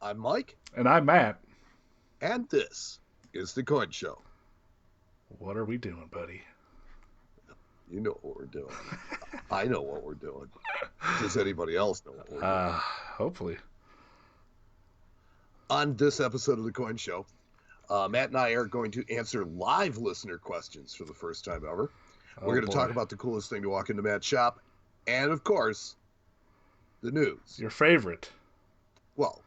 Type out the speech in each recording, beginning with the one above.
I'm Mike, And I'm Matt. and this is The Coin Show. What are we doing, buddy? You know what we're doing. I know what we're doing. Does anybody else know what we're doing? Hopefully. On this episode of The Coin Show, Matt and I are going to answer live listener questions for the first time ever. We're going to talk about the coolest thing to walk into Matt's shop, and of course, the news. Your favorite. Well,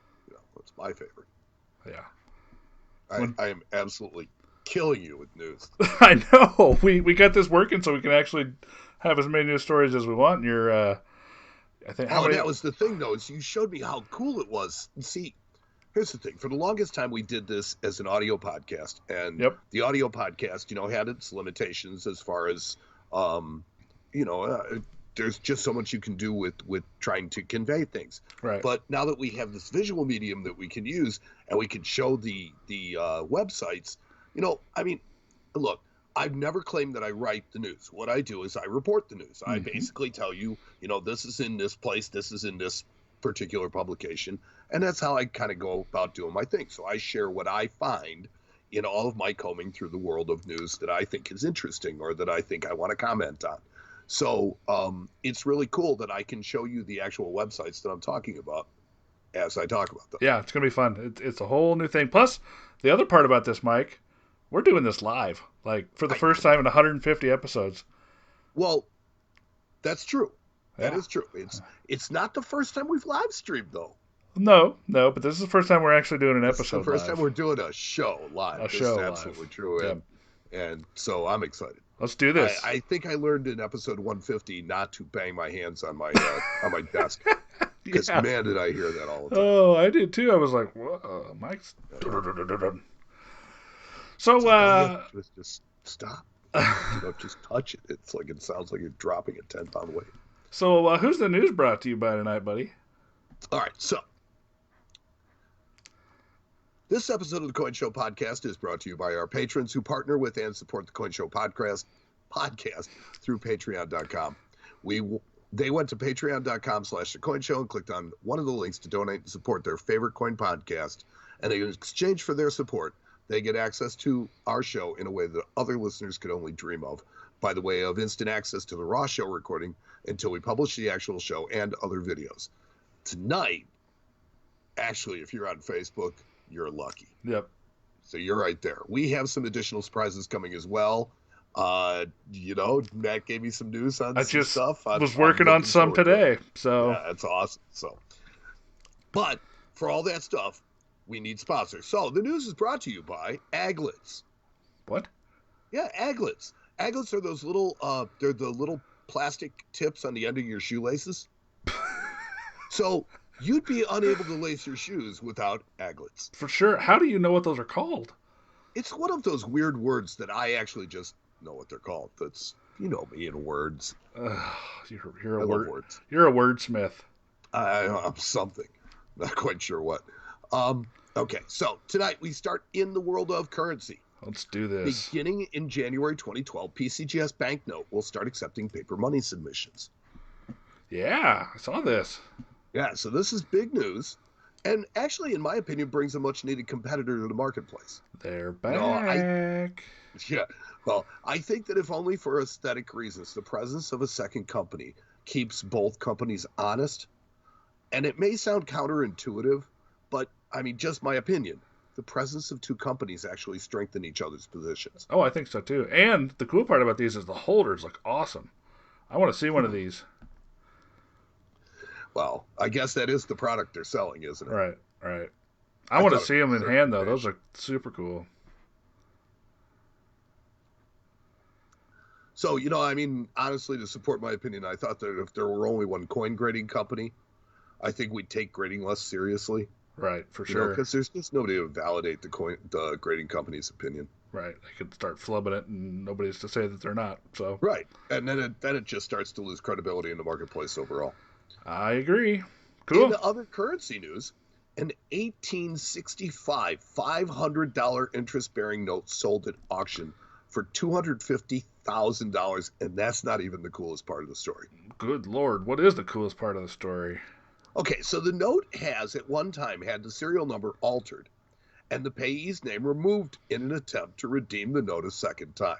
it's my favorite. Yeah. I am absolutely killing you with news. I know. We got this working so we can actually have as many news stories as we want. And you're, I think. That was the thing, though, is you showed me how cool it was. See, here's the thing. For the longest time, we did this as an audio podcast, and the audio podcast, had its limitations as far as, there's just so much you can do with trying to convey things. Right. But now that we have this visual medium that we can use, and we can show the websites, look, I've never claimed that I write the news. What I do is I report the news. I basically tell you, this is in this place, this is in this particular publication, and that's how I kind of go about doing my thing. So I share what I find in all of my combing through the world of news that I think is interesting or that I think I want to comment on. So it's really cool that I can show you the actual websites that I'm talking about as I talk about them. Yeah, it's going to be fun. It's a whole new thing. Plus, the other part about this, Mike, we're doing this live, like for the first time in 150 episodes. Well, that's true. That is true. It's not the first time we've live streamed, though. No, but this is the first time we're actually doing an episode. This is the first time we're doing a show live. This is absolutely true. And so I'm excited. Let's do this. I think I learned in episode 150 not to bang my hands on my desk. Because man, did I hear that all the time. Oh, I did too. I was like, whoa, Mike's. So, just stop. Just touch it. It's like it sounds like you're dropping a 10-pound weight. So, who's the news brought to you by tonight, buddy? All right, so this episode of the Coin Show podcast is brought to you by our patrons who partner with and support the Coin Show podcast through patreon.com. They went to patreon.com/thecoinshow and clicked on one of the links to donate and support their favorite coin podcast. And in exchange for their support, they get access to our show in a way that other listeners could only dream of, by the way of instant access to the raw show recording until we publish the actual show and other videos. Tonight, actually, if you're on Facebook, you're lucky. Yep. So you're right there. We have some additional surprises coming as well. Matt gave me some news on some stuff. I was working on some today. So yeah, that's awesome. But for all that stuff, we need sponsors. So the news is brought to you by Aglets. What? Yeah, Aglets. Aglets are those little they're the little plastic tips on the end of your shoelaces. So you'd be unable to lace your shoes without Aglets. For sure. How do you know what those are called? It's one of those weird words that I actually just know what they're called. That's, me in words. You're a wordsmith. I'm something. Not quite sure what. Okay, so tonight we start in the world of currency. Let's do this. Beginning in January 2012, PCGS Banknote will start accepting paper money submissions. Yeah, I saw this. Yeah, so this is big news. And actually, in my opinion, brings a much-needed competitor to the marketplace. They're back. Well, I think that if only for aesthetic reasons, the presence of a second company keeps both companies honest. And it may sound counterintuitive, but, just my opinion. The presence of two companies actually strengthen each other's positions. Oh, I think so, too. And the cool part about these is the holders look awesome. I want to see one of these. Well, I guess that is the product they're selling, isn't it? Right. I want to see them in hand, though. Those are super cool. So, honestly, to support my opinion, I thought that if there were only one coin grading company, I think we'd take grading less seriously. Right, for sure. Because there's just nobody to validate the grading company's opinion. Right, they could start flubbing it, and nobody's to say that they're not. So right, and then it just starts to lose credibility in the marketplace overall. I agree. Cool. In the other currency news, an 1865 $500 interest-bearing note sold at auction for $250,000, and that's not even the coolest part of the story. Good Lord, what is the coolest part of the story? Okay, so the note has at one time had the serial number altered and the payee's name removed in an attempt to redeem the note a second time.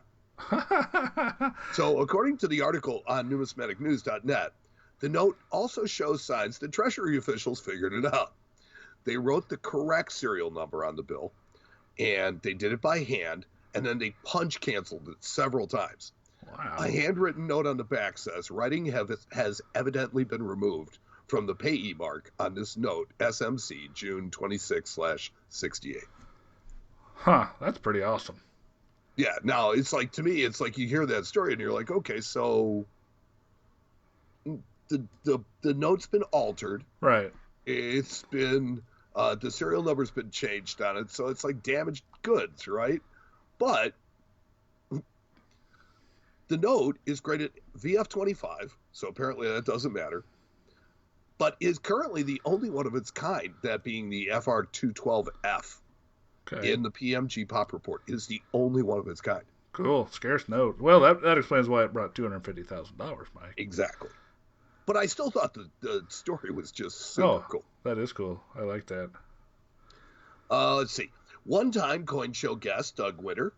So, according to the article on numismaticnews.net, the note also shows signs that Treasury officials figured it out. They wrote the correct serial number on the bill, and they did it by hand, and then they punch canceled it several times. Wow. A handwritten note on the back says, writing has evidently been removed from the payee mark on this note, SMC, June 26/68. Huh, that's pretty awesome. Yeah, now it's like, to me, it's like you hear that story and you're like, okay, so the note's been altered. Right. It's been, the serial number's been changed on it, so it's like damaged goods, right? But the note is graded VF25, so apparently that doesn't matter, but is currently the only one of its kind, that being the FR212F in the PMG Pop Report, is the only one of its kind. Cool. Scarce note. Well, that explains why it brought $250,000, Mike. Exactly. But I still thought the story was just super cool. That is cool. I like that. Let's see. One-time Coin Show guest Doug Winter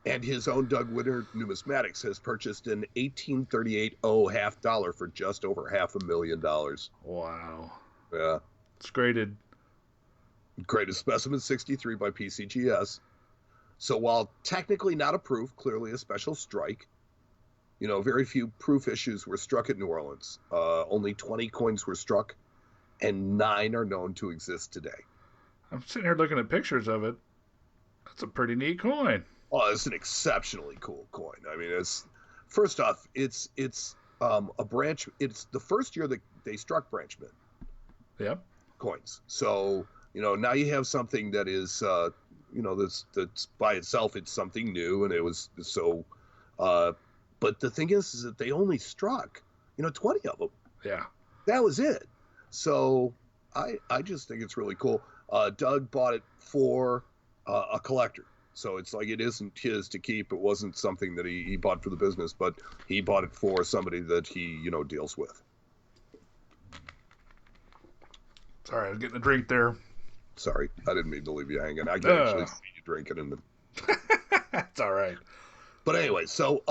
and his own Doug Winter Numismatics has purchased an 1838 half dollar for just over $500,000. Wow. Yeah. It's graded specimen 63 by PCGS. So while technically not a proof, clearly a special strike, very few proof issues were struck at New Orleans. Only 20 coins were struck, and 9 are known to exist today. I'm sitting here looking at pictures of it. That's a pretty neat coin. Oh, it's an exceptionally cool coin. I mean, first off, it's a branch. It's the first year that they struck branch mint. Yep. Coins. So now you have something that is that's by itself, it's something new, and it was so. But the thing is that they only struck 20 of them. Yeah. That was it. So I just think it's really cool. Doug bought it for a collector. So it's like, it isn't his to keep. It wasn't something that he bought for the business, but he bought it for somebody that he, deals with. Sorry, I was getting a drink there. Sorry, I didn't mean to leave you hanging. I can actually see you drinking. That's all right. But anyway, so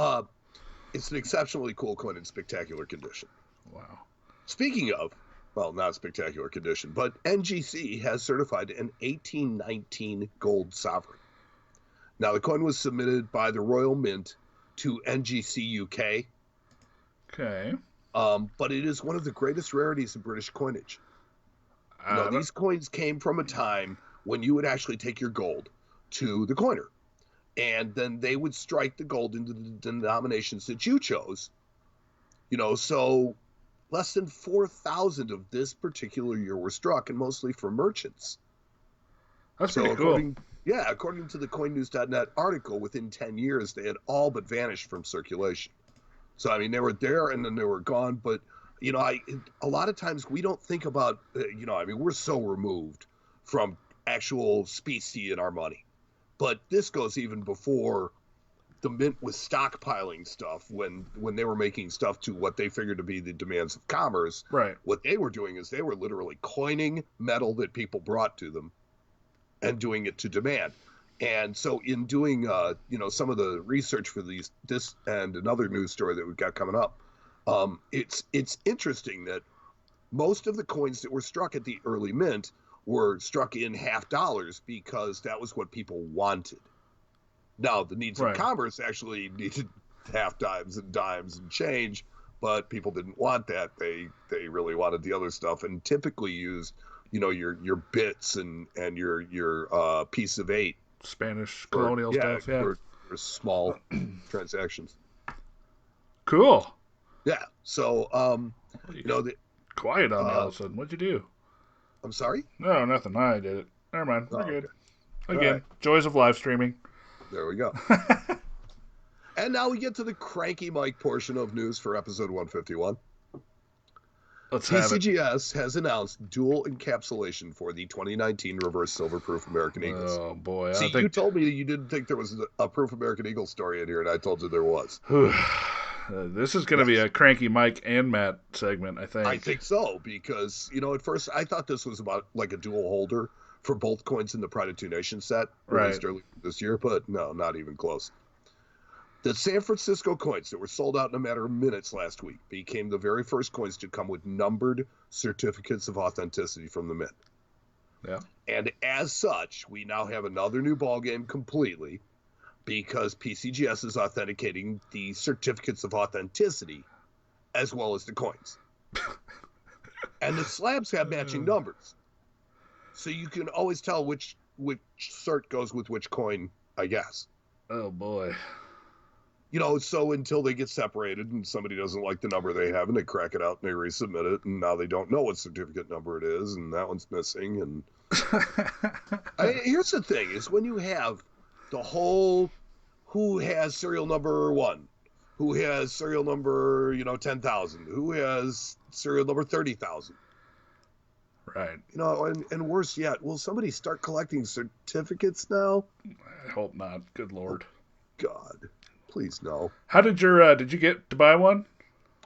it's an exceptionally cool coin in spectacular condition. Wow. Speaking of, well, not spectacular condition, but NGC has certified an 1819 gold sovereign. Now, the coin was submitted by the Royal Mint to NGC UK. Okay. But it is one of the greatest rarities in British coinage. These coins came from a time when you would actually take your gold to the coiner, and then they would strike the gold into the denominations that you chose. So less than 4,000 of this particular year were struck, and mostly for merchants. That's pretty cool. According to the CoinNews.net article, within 10 years, they had all but vanished from circulation. So, I mean, they were there and then they were gone. But, a lot of times we don't think about, we're so removed from actual specie in our money. But this goes even before the mint was stockpiling stuff, when they were making stuff to what they figured to be the demands of commerce. Right. What they were doing is they were literally coining metal that people brought to them and doing it to demand. And so in doing, some of the research for this and another news story that we've got coming up, it's interesting that most of the coins that were struck at the early mint were struck in half dollars because that was what people wanted. Now, the needs of commerce actually needed half dimes and change, but people didn't want that. They really wanted the other stuff, and typically used your bits and your piece of 8 Spanish colonial stuff for small transactions. Cool. Yeah. So quiet on me all of a sudden. What'd you do? I'm sorry? No, nothing. I did it. Never mind. We're good. Okay. Again, joys of live streaming. There we go. And now we get to the Cranky Mike portion of news for episode 151. Let's have it. PCGS has announced dual encapsulation for the 2019 reverse silver-proof American Eagles. Oh, boy. See, you told me you didn't think there was a proof American Eagle story in here, and I told you there was. This is going to be a cranky Mike and Matt segment, I think. I think so, because, at first I thought this was about like a dual holder for both coins in the Pride of Two Nations set released earlier this year, but no, not even close. The San Francisco coins that were sold out in a matter of minutes last week became the very first coins to come with numbered certificates of authenticity from the mint. Yeah. And as such, we now have another new ballgame completely, because PCGS is authenticating the certificates of authenticity as well as the coins. And the slabs have matching numbers. So you can always tell which cert goes with which coin, I guess. Oh, boy. So until they get separated and somebody doesn't like the number they have and they crack it out and they resubmit it, and now they don't know what certificate number it is, and that one's missing. And here's the thing, is when you have the whole who has serial number 1, who has serial number, 10,000, who has serial number 30,000. Right. And worse yet, will somebody start collecting certificates now? I hope not. Good Lord. God. Please, no. How did did you get to buy one?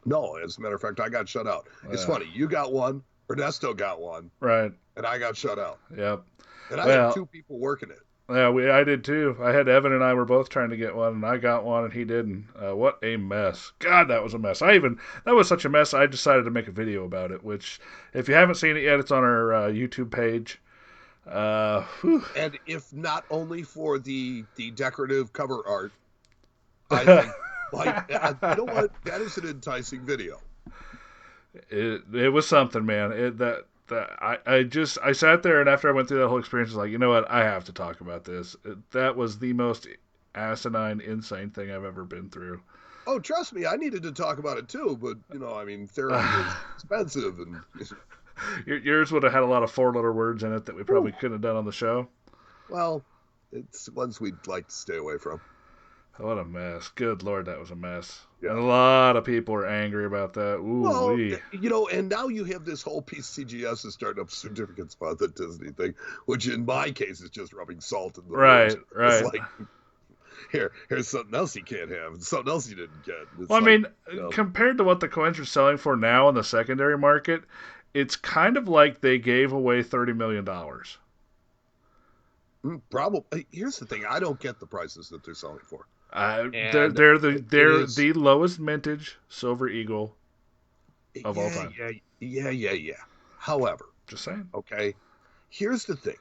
No, as a matter of fact, I got shut out. It's funny. You got one, Ernesto got one. Right. And I got shut out. Yep. And I had 2 people working it. Yeah, I did too. I had Evan and I were both trying to get one, and I got one and he didn't. What a mess. God, that was a mess. That was such a mess, I decided to make a video about it, which, if you haven't seen it yet, it's on our YouTube page. And if not only for the decorative cover art, I think, you know what? That is an enticing video. It was something, man. I sat there, and after I went through that whole experience, I was like, you know what? I have to talk about this. That was the most asinine, insane thing I've ever been through. Oh, trust me, I needed to talk about it too, but therapy is expensive, and yours would have had a lot of 4-letter words in it that we probably couldn't have done on the show. Well, it's ones we'd like to stay away from. What a mess. Good Lord, that was a mess. Yeah. And a lot of people are angry about that. Ooh, well, and now you have this whole PCGS is starting up certificates of authenticity thing, which in my case is just rubbing salt in the wound. Right. It's like, here's something else you can't have, and something else you didn't get. It's compared to what the coins are selling for now in the secondary market, it's kind of like they gave away $30 million. Probably. Here's the thing, I don't get the prices that they're selling for. They're the lowest mintage Silver Eagle of all time. Yeah. However, just saying. Okay, here's the thing.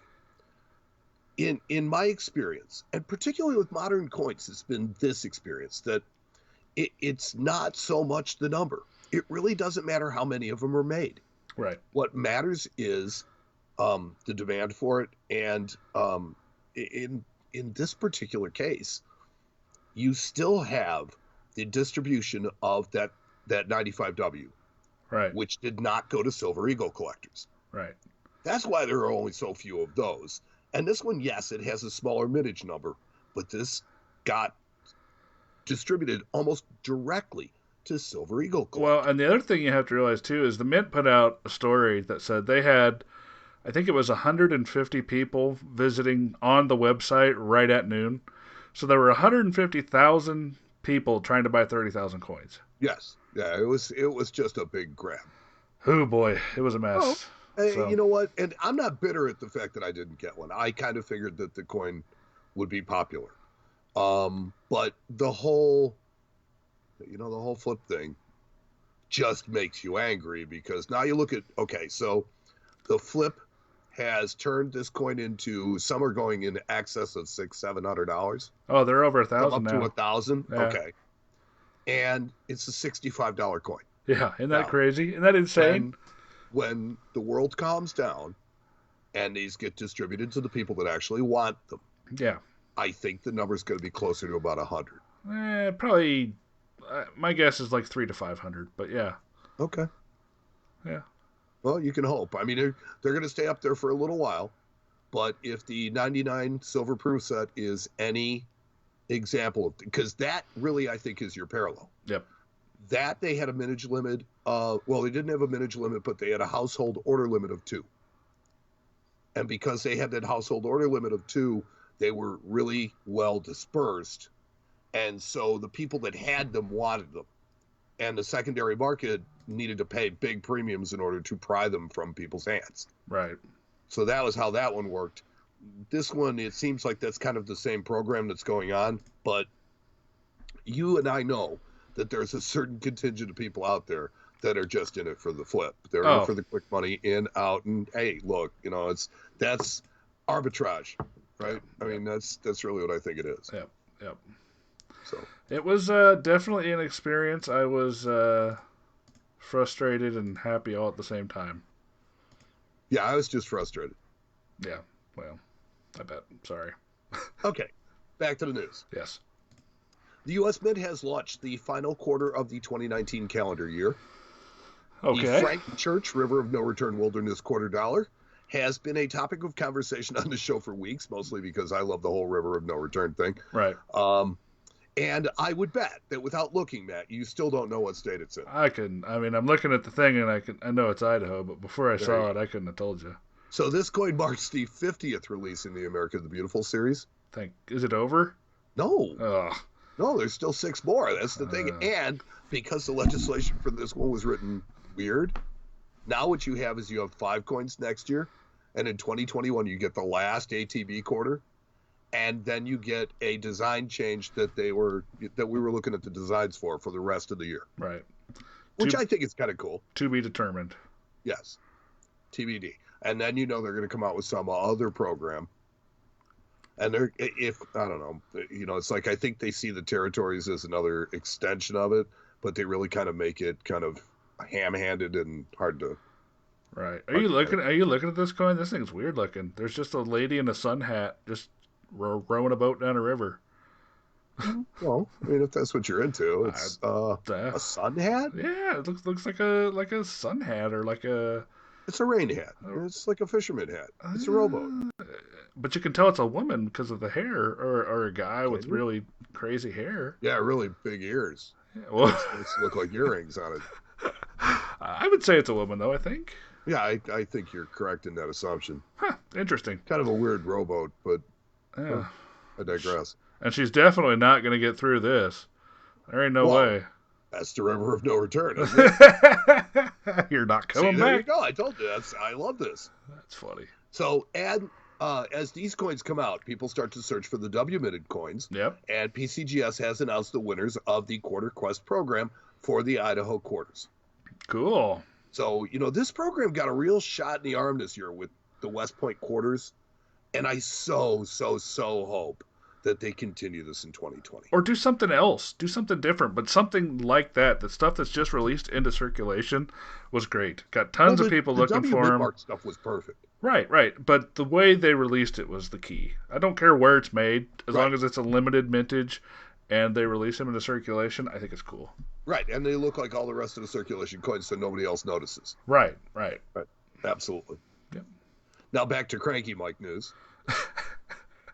In my experience, and particularly with modern coins, it's been this experience that it's not so much the number. It really doesn't matter how many of them are made. Right. What matters is the demand for it, and in this particular case, you still have the distribution of that 95W, right, which did not go to Silver Eagle collectors. Right. That's why there are only so few of those. And this one, yes, it has a smaller mintage number, but this got distributed almost directly to Silver Eagle collectors. Well, and the other thing you have to realize, too, is the Mint put out a story that said they had, I think it was 150 people visiting on the website right at noon. So there were 150,000 people trying to buy 30,000 coins. Yes. Yeah, it was just a big grab. Oh, boy. It was a mess. Well, you know what? And I'm not bitter at the fact that I didn't get one. I kind of figured that the coin would be popular. But the whole flip thing just makes you angry, because now you look at, okay, so the flip has turned this coin into, some are going in excess of $600-700. Oh, they're over 1,000 now. Up to 1,000. Yeah. Okay, and it's a $65 coin. Yeah, isn't that crazy? Isn't that insane? When the world calms down and these get distributed to the people that actually want them, yeah, I think the number's going to be closer to about 100. Probably. My guess is like 300 to 500, but yeah. Okay. Yeah. Well, you can hope. I mean, they're going to stay up there for a little while, but if the 99 silver proof set is any example of, because that really, I think, is your parallel. Yep. That they had a mintage limit. Well, they didn't have a mintage limit, but they had a household order limit of 2. And because they had that household order limit of 2, they were really well dispersed. And so the people that had them wanted them. and the secondary market needed to pay big premiums in order to pry them from people's hands. Right. So that was how that one worked. This one, it seems like that's kind of the same program that's going on, but you and I know that there's a certain contingent of people out there that are just in it for the flip. They're in it for the quick money, in, out, and hey, look, that's arbitrage, right? I mean, that's really what I think it is. Yep, yep. So it was definitely an experience. I was frustrated and happy all at the same time. Yeah, I was just frustrated. Yeah, well, I bet. Sorry. Okay, back to the news. Yes. The U.S. Mint has launched the final quarter of the 2019 calendar year. Okay. The Frank Church River of No Return Wilderness Quarter Dollar has been a topic of conversation on the show for weeks, mostly because I love the whole River of No Return thing. Right. And I would bet that without looking, Matt, you still don't know what state it's in. I'm looking at the thing and I know it's Idaho, but before I saw it, I couldn't have told you. So this coin marks the 50th release in the America the Beautiful series. Is it over? No. Ugh. No, there's still 6 more. That's the thing. And because the legislation for this one was written weird, now what you have is you have 5 coins next year, and in 2021 you get the last ATB quarter, and then you get a design change that we were looking at the designs for the rest of the year. Right. Which I think is kind of cool. To be determined. Yes. TBD. And then they're going to come out with some other program. And I don't know, it's like I think they see the territories as another extension of it, but they really kind of make it kind of ham-handed and hard to. Right. Are you looking at this coin? This thing's weird looking. There's just a lady in a sun hat just rowing a boat down a river. Well, I mean, if that's what you're into, it's a sun hat. Yeah, it looks like a sun hat or like a. It's a rain hat. It's like a fisherman hat. It's a rowboat. But you can tell it's a woman because of the hair, or a guy with really crazy hair. Yeah, really big ears. Yeah, well, it look like earrings on it. I would say it's a woman, though, I think. Yeah, I think you're correct in that assumption. Huh, interesting. Kind of a weird rowboat, but yeah. I digress. And she's definitely not going to get through this. There ain't no way. That's the River of No Return, isn't it? You're not coming back. There you go. I told you. I love this. That's funny. So, as these coins come out, people start to search for the W-minted coins. Yep. And PCGS has announced the winners of the Quarter Quest program for the Idaho quarters. Cool. So, this program got a real shot in the arm this year with the West Point quarters. And I so hope that they continue this in 2020. Or do something else. Do something different. But something like that. The stuff that's just released into circulation was great. Got tons of people looking for them. The stuff was perfect. Right. But the way they released it was the key. I don't care where it's made. As long as it's a limited mintage and they release them into circulation, I think it's cool. Right. And they look like all the rest of the circulation coins so nobody else notices. Right. Absolutely. Yep. Now back to Cranky Mike news.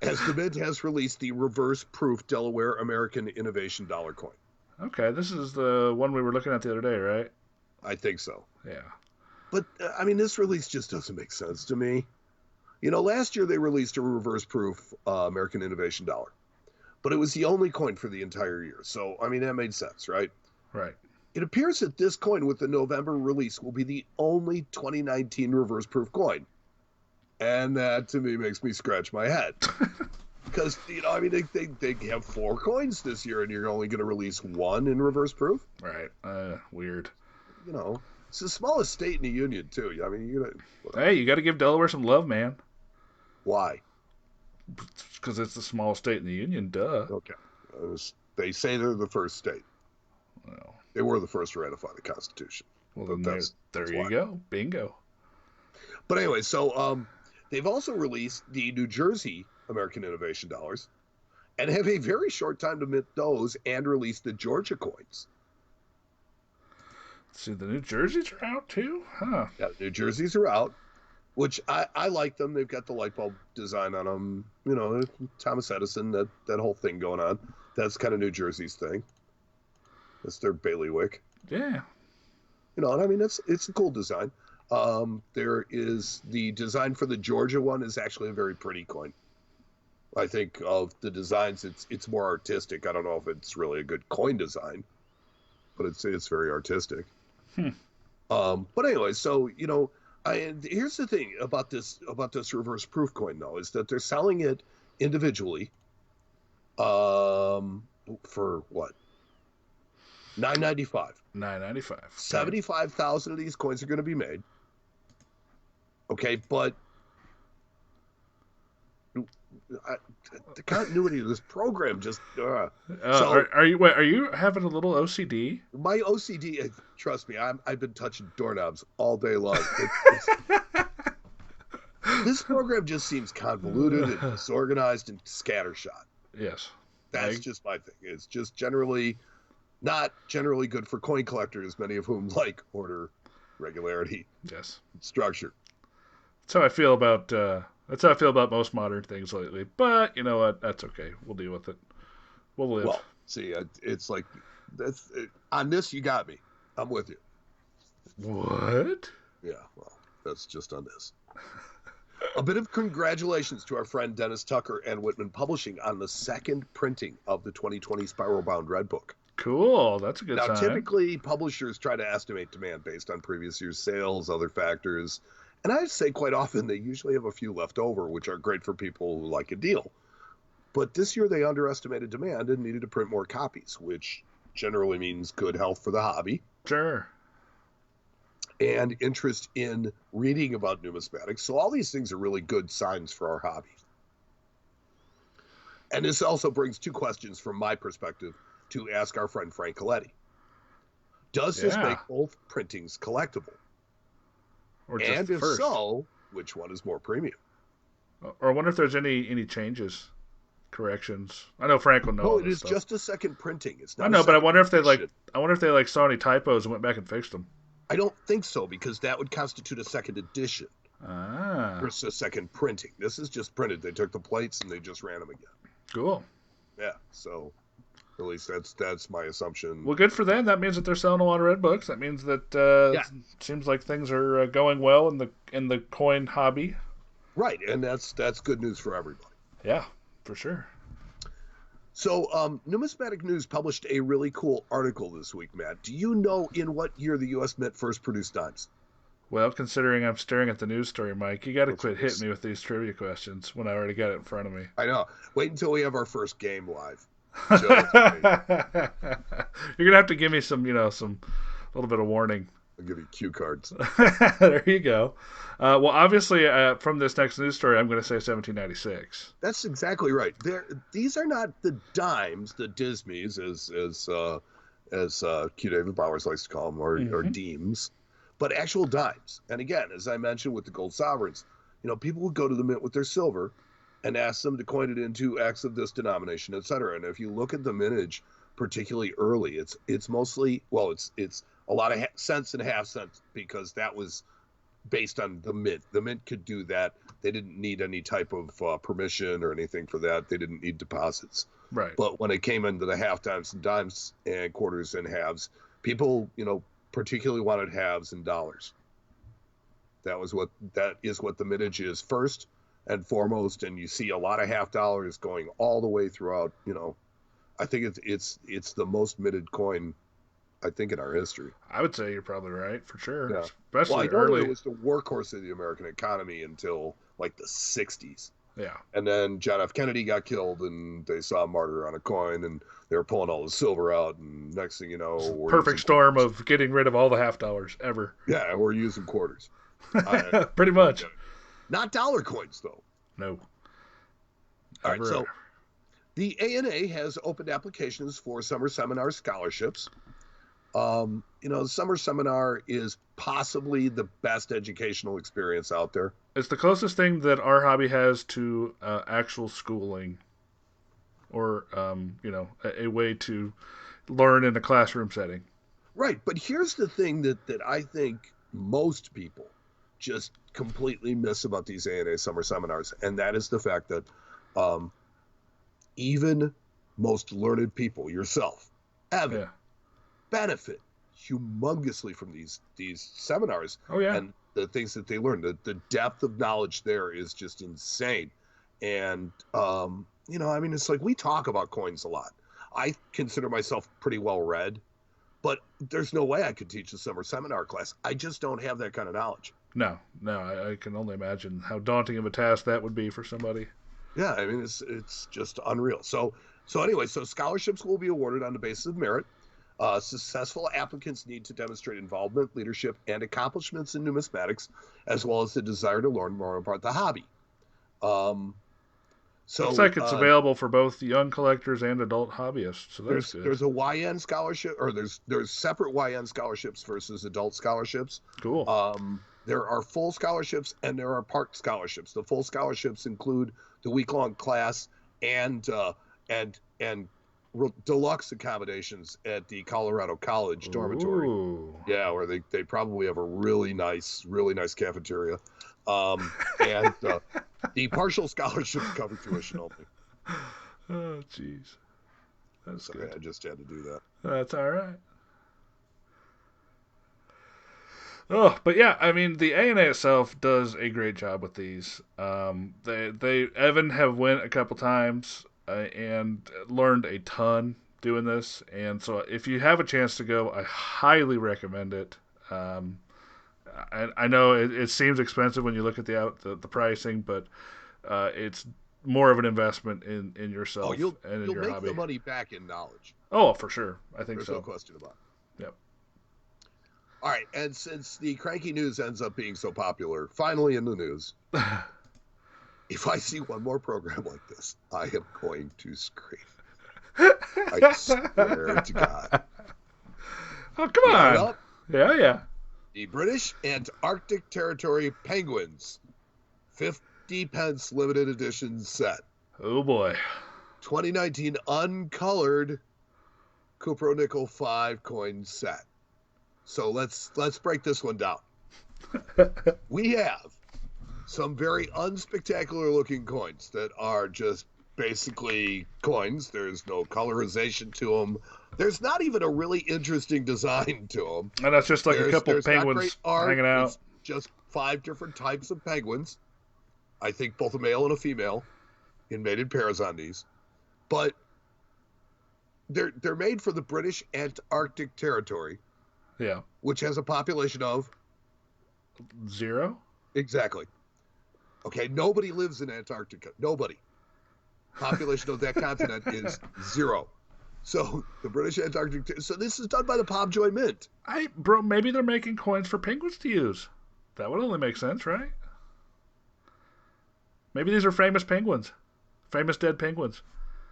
As the Mint has released the reverse-proof Delaware American Innovation Dollar coin. Okay, this is the one we were looking at the other day, right? I think so. Yeah. But, this release just doesn't make sense to me. Last year they released a reverse-proof American Innovation Dollar. But it was the only coin for the entire year. So, that made sense, right? Right. It appears that this coin with the November release will be the only 2019 reverse-proof coin. And that, to me, makes me scratch my head. Because, they have 4 coins this year, and you're only going to release 1 in reverse proof? Right. Weird. It's the smallest state in the union, too. Hey, you got to give Delaware some love, man. Why? Because it's the smallest state in the union, duh. Okay. They say they're the first state. Well, they were the first to ratify the Constitution. Well, then there you go. Bingo. But anyway, so they've also released the New Jersey American Innovation Dollars and have a very short time to mint those and release the Georgia coins. See, the New Jerseys are out too? Huh. Yeah, the New Jerseys are out, which I like them. They've got the light bulb design on them. Thomas Edison, that whole thing going on. That's kind of New Jersey's thing. That's their bailiwick. Yeah. It's a cool design. There is the design for the Georgia one is actually a very pretty coin. I think of the designs, it's more artistic. I don't know if it's really a good coin design, but it's very artistic. Hmm. But anyway, so here's the thing about this reverse proof coin though is that they're selling it individually, for what, $9.95. $9.95. 75,000 of these coins are going to be made. Okay, but the continuity of this program just so are you having a little OCD? my OCD, trust me, I've been touching doorknobs all day long. This program just seems convoluted and disorganized and scattershot. Yes, that's just my thing. It's just not generally good for coin collectors, many of whom like order, regularity, yes, structure. That's how I feel about most modern things lately. But you know what? That's okay. We'll deal with it. We'll live. Well, see, it's like on this you got me. I'm with you. What? Yeah, well, that's just on this. A bit of congratulations to our friend Dennis Tucker and Whitman Publishing on the second printing of the 2020 Spiral Bound Red Book. Cool. That's a good sign. Now, typically, publishers try to estimate demand based on previous year's sales, other factors. And I'd say quite often they usually have a few left over, which are great for people who like a deal. But this year they underestimated demand and needed to print more copies, which generally means good health for the hobby. Sure. And interest in reading about numismatics. So all these things are really good signs for our hobby. And this also brings two questions from my perspective to ask our friend Frank Coletti. Does this make both printings collectible? Or just and if first? So, which one is more premium? Or I wonder if there's any changes, corrections. I know Frank will know. No, it is just a second printing. It's not. I know, but I wonder if they saw any typos and went back and fixed them. I don't think so, because that would constitute a second edition. Versus a second printing. This is just printed. They took the plates and they just ran them again. Cool. Yeah. So, at least that's my assumption. Well, good for them. That means that they're selling a lot of red books. That means that seems like things are going well in the coin hobby. Right, and that's good news for everybody. Yeah, for sure. So, Numismatic News published a really cool article this week, Matt. Do you know in what year the U.S. Mint first produced dimes? Well, considering I'm staring at the news story, Mike, you got to quit hitting me with these trivia questions when I already got it in front of me. I know. Wait until we have our first game live. You're gonna have to give me some little bit of warning. I'll give you cue cards. There you go. Well, obviously, from this next news story, I'm going to say 1796. That's exactly right. These are not the dimes, the dismies, as Q. David Bowers likes to call them, or deems, but actual dimes. And again, as I mentioned with the gold sovereigns, people would go to the mint with their silver and ask them to coin it into X of this denomination, et cetera. And if you look at the mintage, particularly early, it's mostly, it's a lot of cents and half cents, because that was based on the mint. The mint could do that. They didn't need any type of permission or anything for that. They didn't need deposits. Right. But when it came into the half dimes and dimes and quarters and halves, people, particularly wanted halves and dollars. That is what the mintage is first and foremost. And you see a lot of half dollars going all the way throughout. I think it's the most minted coin, I think, in our history. I would say you're probably right, for sure. Yeah. Especially early. It was the workhorse of the American economy until like the 60s. Yeah. And then John F. Kennedy got killed, and they saw a martyr on a coin, and they were pulling all the silver out, and next thing you know, perfect storm of getting rid of all the half dollars ever. Yeah, we're using quarters. Pretty much. Not dollar coins, though. No. All right, so the ANA has opened applications for summer seminar scholarships. The summer seminar is possibly the best educational experience out there. It's the closest thing that our hobby has to actual schooling, or a way to learn in a classroom setting. Right, but here's the thing that I think most people just completely miss about these ANA summer seminars, and that is the fact that even most learned people, yourself, Evan, benefit humongously from these seminars. Oh yeah. And the things that they learn, the depth of knowledge there is just insane. And it's like, we talk about coins a lot. I consider myself pretty well read, But there's no way I could teach a summer seminar class. I just don't have that kind of knowledge. No, I can only imagine how daunting of a task that would be for somebody. Yeah, I mean it's just unreal. So anyway, so scholarships will be awarded on the basis of merit. Successful applicants need to demonstrate involvement, leadership, and accomplishments in numismatics, as well as the desire to learn more about the hobby. So Looks like it's available for both young collectors and adult hobbyists. So that's good. There's a YN scholarship, or there's separate YN scholarships versus adult scholarships. Cool. There are full scholarships and there are part scholarships. The full scholarships include the week-long class and deluxe accommodations at the Colorado College dormitory. Ooh. Yeah, where they probably have a really nice cafeteria. And the partial scholarships cover tuition only. Oh, jeez. That's Sorry, good. I just had to do that. That's all right. Oh, but yeah, I mean, the ANA itself does a great job with these. Evan have went a couple times and learned a ton doing this, and so if you have a chance to go, I highly recommend it. I know it seems expensive when you look at the pricing, but it's more of an investment in yourself you'll and in your make hobby. the money back in knowledge. Oh, for sure. I think There's so. no question about it. Yep. All right, and since the cranky news ends up being so popular, finally in the news, if I see one more program like this, I am going to scream. I swear to God. Oh, come on. Yeah. The British Antarctic Territory Penguins 50 pence limited edition set. Oh, boy. 2019 uncolored Cupro-Nickel 5 coin set. So let's break this one down. We have some very unspectacular looking coins that are just basically coins. There's no colorization to them. There's not even a really interesting design to them. And that's just like a couple penguins hanging out. It's just 5 different types of penguins. I think both a male and a female in mated pairs on these. But they're made for the British Antarctic Territory. Yeah. Which has a population of 0? Exactly. Okay, nobody lives in Antarctica. Nobody. Population of that continent is 0. So the British Antarctic. So this is done by the Pobjoy Mint. Bro, maybe they're making coins for penguins to use. That would only make sense, right? Maybe these are famous penguins, famous dead penguins.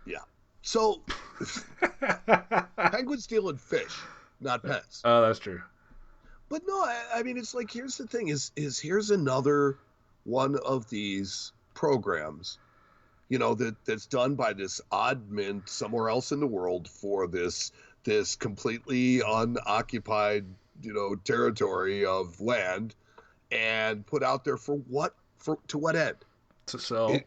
Yeah. So penguins stealing fish, not pets. Oh, that's true. But no, I mean, it's like, here's the thing: is here's another one of these programs, that's done by this odd mint somewhere else in the world for this completely unoccupied, territory of land, and put out there to what end? To sell.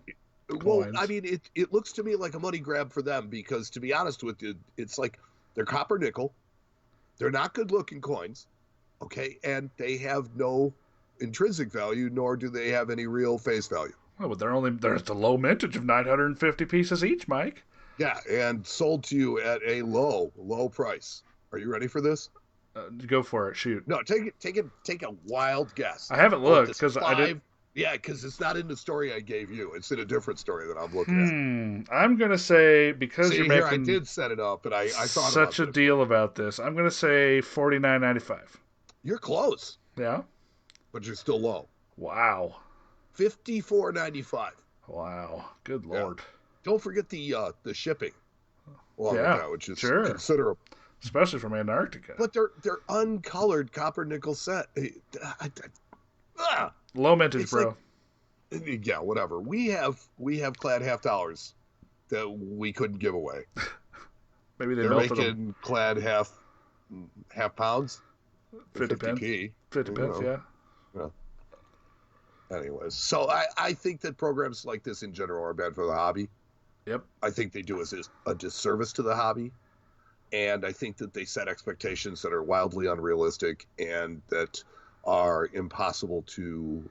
Well, I mean, it looks to me like a money grab for them, because, to be honest with you, it's like they're copper nickel, they're not good looking coins, okay, and they have no intrinsic value, nor do they have any real face value. Oh, but there's the low mintage of 950 pieces each, Mike. Yeah, and sold to you at a low price. Are you ready for this? Go for it. Shoot. No, take a wild guess. I haven't looked because I didn't. Yeah, because it's not in the story I gave you. It's in a different story that I'm looking at. I'm gonna say, because you're making. I did set it up, but I thought such a deal about this. I'm gonna say $49.95. You're close. Yeah. But you're still low. Wow. $54.95. Wow. Good Lord. Yeah. Don't forget the shipping. Along with that, which is considerable. Especially from Antarctica. But they're uncolored copper nickel set. Low mintage, bro. Like, yeah, whatever. We have clad half dollars that we couldn't give away. Maybe they're making them. Clad half pounds. 50 pence. 50 pence, yeah. Anyways, so I think that programs like this in general are bad for the hobby. Yep. I think they do a disservice to the hobby. And I think that they set expectations that are wildly unrealistic and that are impossible to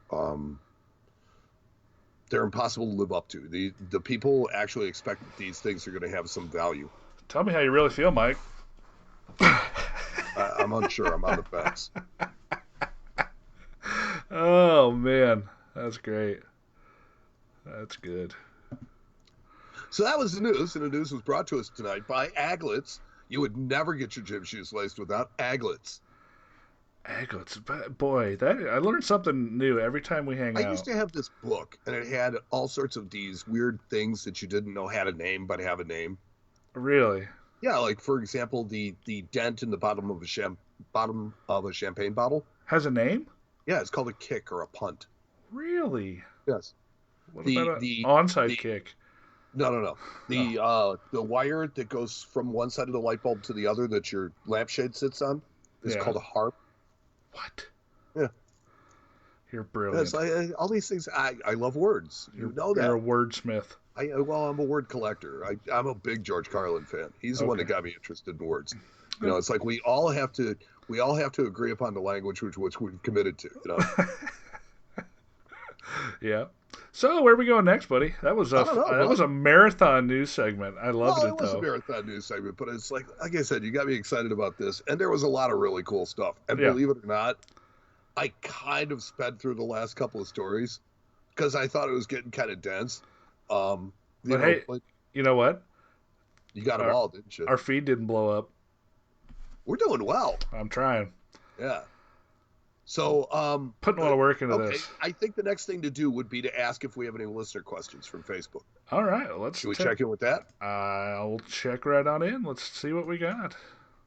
they're impossible to live up to. The people actually expect that these things are going to have some value. Tell me how you really feel, Mike. I'm unsure. I'm on the fence. Oh man, that's great. That's good. So that was the news, and the news was brought to us tonight by Aglets. You would never get your gym shoes laced without Aglets. Aglets, boy, that I learned something new every time we hang I out. used to have this book, and it had all sorts of these weird things that you didn't know had a name, but have a name. Really? Yeah, like for example, the dent in the bottom of a champagne bottle Has a name? Yeah, it's called a kick or a punt. Really? Yes. What The about an the onside the kick? no. The wire that goes from one side of the light bulb to the other that your lampshade sits on is Yeah. called a harp. What? Yeah. You're Yeah, it's brilliant. like all these things. I love words. You know You're a that. wordsmith. I'm a word collector. I'm a big George Carlin fan. He's the one that Okay. got me interested in words. It's like we all have to agree upon the language which we've committed to. Yeah. So where are we going next, buddy? That was I don't know. that was a marathon news segment. I loved Well, it it was a though. marathon news segment, but it's like I said, you got me excited about this, and there was a lot of really cool stuff. And Yeah. believe it or not, I kind of sped through the last couple of stories because I thought it was getting kind of dense. But Hey, you know what? You got them all, didn't you? Our feed didn't blow up. We're doing well. I'm trying. Yeah. So, putting a lot of work into this. I think the next thing to do would be to ask if we have any listener questions from Facebook. All right, let's. Should we check in with that? I'll check right on in. Let's see what we got.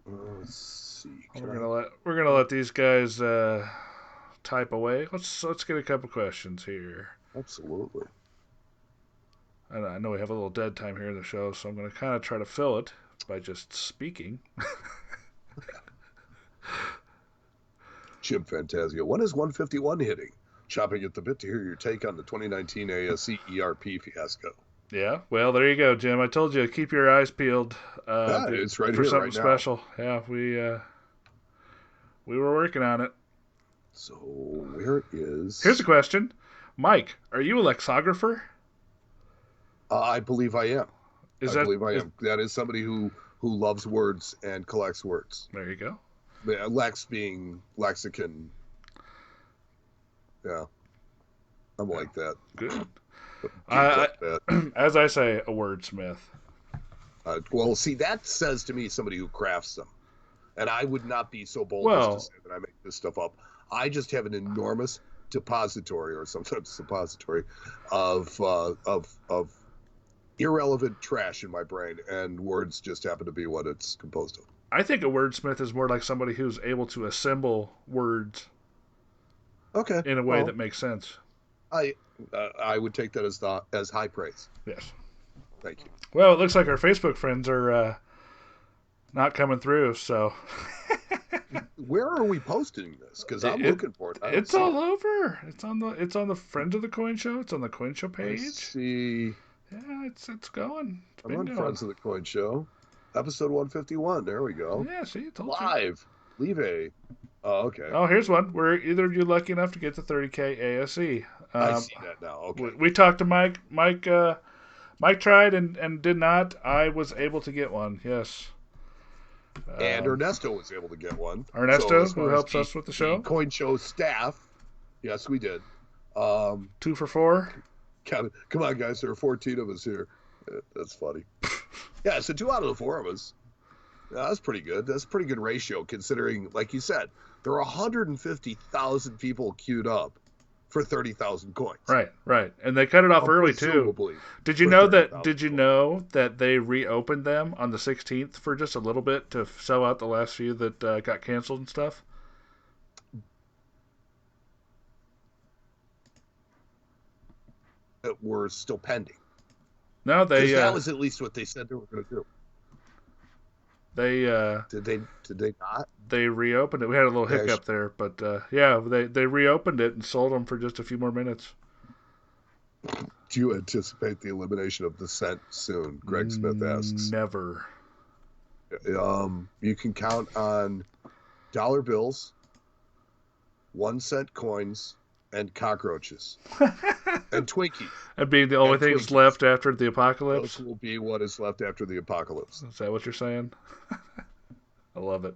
Let's see. We're gonna let these guys type away. Let's get a couple questions here. Absolutely. And I know we have a little dead time here in the show, so I'm gonna kind of try to fill it by just speaking. Jim Fantasia, when is 151 hitting? Chopping at the bit to hear your take on the 2019 ASE ERP fiasco. Yeah, well, there you go, Jim. I told you, keep your eyes peeled. It's right for here, something right now. special. Yeah, we were working on it. So where is? Here's a question, Mike. Are you a lexicographer? I believe I am. I believe I am. That is somebody who loves words and collects words. There you go. Lex being lexicon. Yeah, I'm like that. Good. Like that. As I say, a wordsmith. Well, see, that says to me somebody who crafts them, and I would not be so bold as to say that I make this stuff up. I just have an enormous depository, or sometimes suppository, of irrelevant trash in my brain, and words just happen to be what it's composed of. I think a wordsmith is more like somebody who's able to assemble words in a way that makes sense. I would take that as high praise. Yes. Thank you. Well, it looks like our Facebook friends are not coming through, so. Where are we posting this? Because I'm looking for it. It's all over. It's on the Friends of the Coin Show. It's on the Coin Show page. Let's see. Yeah, it's going. I'm on Friends of the Coin Show. Episode 151. There we go. Yeah, see, it's live. Leave a. Oh, okay. Oh, here's one. Were either of you lucky enough to get the 30K ASE? I see that now. Okay. We talked to Mike. Mike tried and did not. I was able to get one. Yes. And Ernesto was able to get one. Ernesto, who helps us with the show. Coin Show staff. Yes, we did. 2 for 4. Come on, guys. There are 14 of us here. That's funny. Yeah, so 2 out of the 4 of us. Yeah, that's pretty good. That's a pretty good ratio considering, like you said, there are 150,000 people queued up for 30,000 coins. Right. And they cut it off early too. Did you know that they reopened them on the 16th for just a little bit to sell out the last few that got canceled and stuff? That were still pending. No, that was at least what they said they were going to do. They did they not? They reopened it. We had a little hiccup there, but they reopened it and sold them for just a few more minutes. Do you anticipate the elimination of the cent soon? Greg Smith asks. Never. You can count on dollar bills, 1 cent coins, and cockroaches, and Twinkies. And being the only things left after the apocalypse? Those will be what is left after the apocalypse. Is that what you're saying? I love it.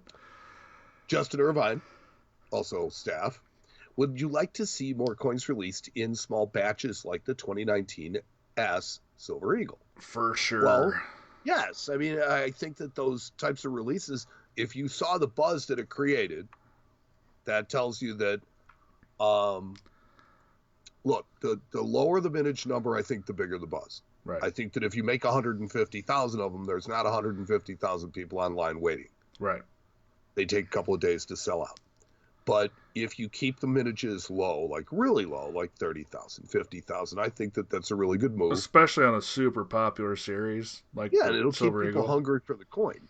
Justin Irvine, also staff. Would you like to see more coins released in small batches like the 2019 S Silver Eagle? For Well, sure. yes. I mean, I think that those types of releases, if you saw the buzz that it created, that tells you that, um, look, the lower the vintage number, I think the bigger the buzz. Right. I think that if you make 150,000 of them, there's not 150,000 people online waiting. Right. They take a couple of days to sell out. But if you keep the mintages low, like really low, like 30,000, 50,000, I think that that's a really good move. Especially on a super popular series like yeah, and it'll Silver keep people Eagle. hungry for the coin.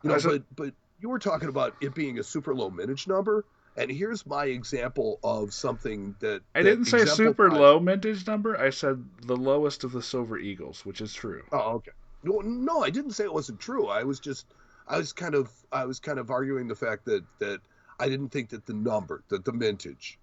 You know, but you were talking about it being a super low mintage number, and here's my example of something that I didn't say super exemplifies- low mintage number. I said the lowest of the Silver Eagles, which is true. Oh, okay. No, I didn't say it wasn't true. I was kind of arguing the fact that I didn't think that the mintage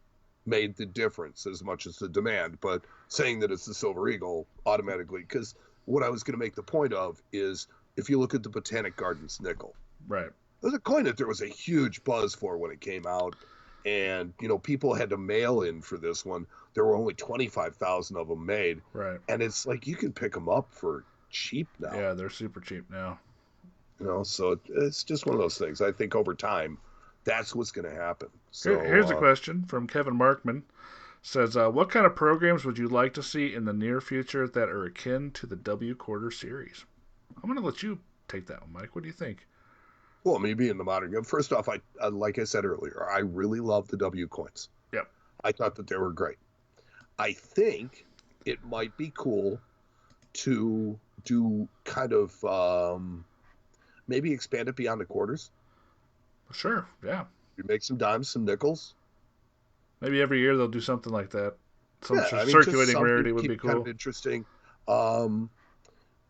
made the difference as much as the demand, but saying that it's the Silver Eagle automatically, because what I was going to make the point of is if you look at the Botanic Gardens nickel, Right. there's a coin that there was a huge buzz for when it came out, and people had to mail in for this one. There were only 25,000 of them made, Right. and it's like you can pick them up for cheap now. Yeah, they're super cheap now. So it's just one of those things. I think over time, that's what's going to happen. So Here's a question from Kevin Markman. Says, what kind of programs would you like to see in the near future that are akin to the W Quarter series? I'm going to let you take that one, Mike. What do you think? Well, me being the modern, first off, I like I said earlier, I really love the W coins. Yep. I thought that they were great. I think it might be cool to do kind of maybe expand it beyond the quarters. Sure, yeah. You make some dimes, some nickels. Maybe every year they'll do something like that. Some Yeah, I mean, circulating just rarity something would to be keep kind cool. of interesting.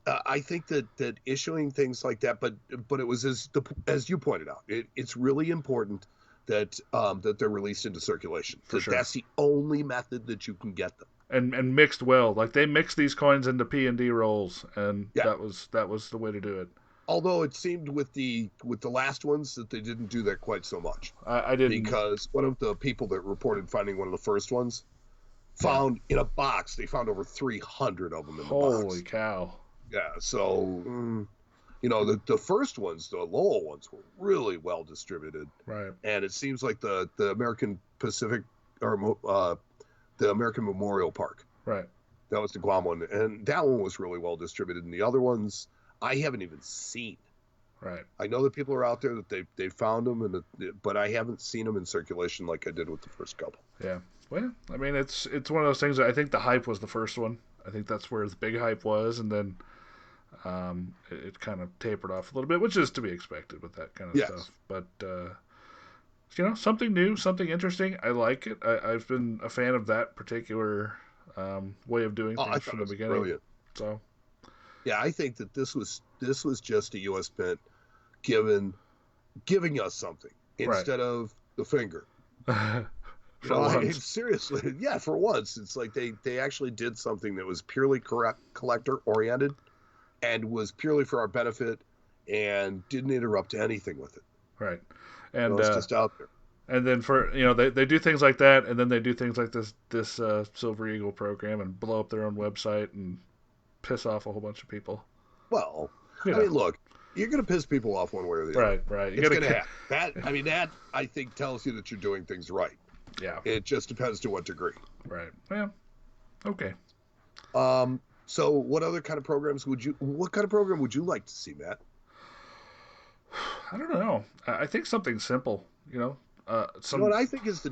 I think that issuing things like that, but it was as you pointed out, it's really important that that they're released into circulation. For sure. That's the only method that you can get them. And mixed well. Like they mixed these coins into P&D rolls, and Yeah. that was the way to do it. Although it seemed with the last ones that they didn't do that quite so much. I didn't. Because one of the people that reported finding one of the first ones found in a box, they found over 300 of them in the box. Holy cow. Yeah, so the first ones, the Lowell ones, were really well distributed, Right. and it seems like the American Pacific or the American Memorial Park, Right. that was the Guam one, and that one was really well distributed. And the other ones, I haven't even seen. Right. I know that people are out there that they found them, but I haven't seen them in circulation like I did with the first couple. Yeah. Well, I mean, it's one of those things. I think the hype was the first one. I think that's where the big hype was, and then it kind of tapered off a little bit, which is to be expected with that kind of Yes. stuff. But something new, something interesting. I like it. I've been a fan of that particular way of doing I things thought from it the was beginning. brilliant. So Yeah, I think that this was just a U.S. Mint giving us something instead of the finger. for once. Seriously, yeah, for once, it's like they actually did something that was purely collector oriented and was purely for our benefit and didn't interrupt anything with it. Right. And It's just out there. and then for they do things like that, and then they do things like this Silver Eagle program and blow up their own website and piss off a whole bunch of people. Well, You I know. mean, look, you're going to piss people off one way or the other. Right. You It's gotta going to happen. That I think tells you that you're doing things right. Yeah. It just depends to what degree. Right. Yeah. Okay. So what other kind of programs what kind of program would you like to see, Matt? I don't know. I think something simple. Some. You know what I think is the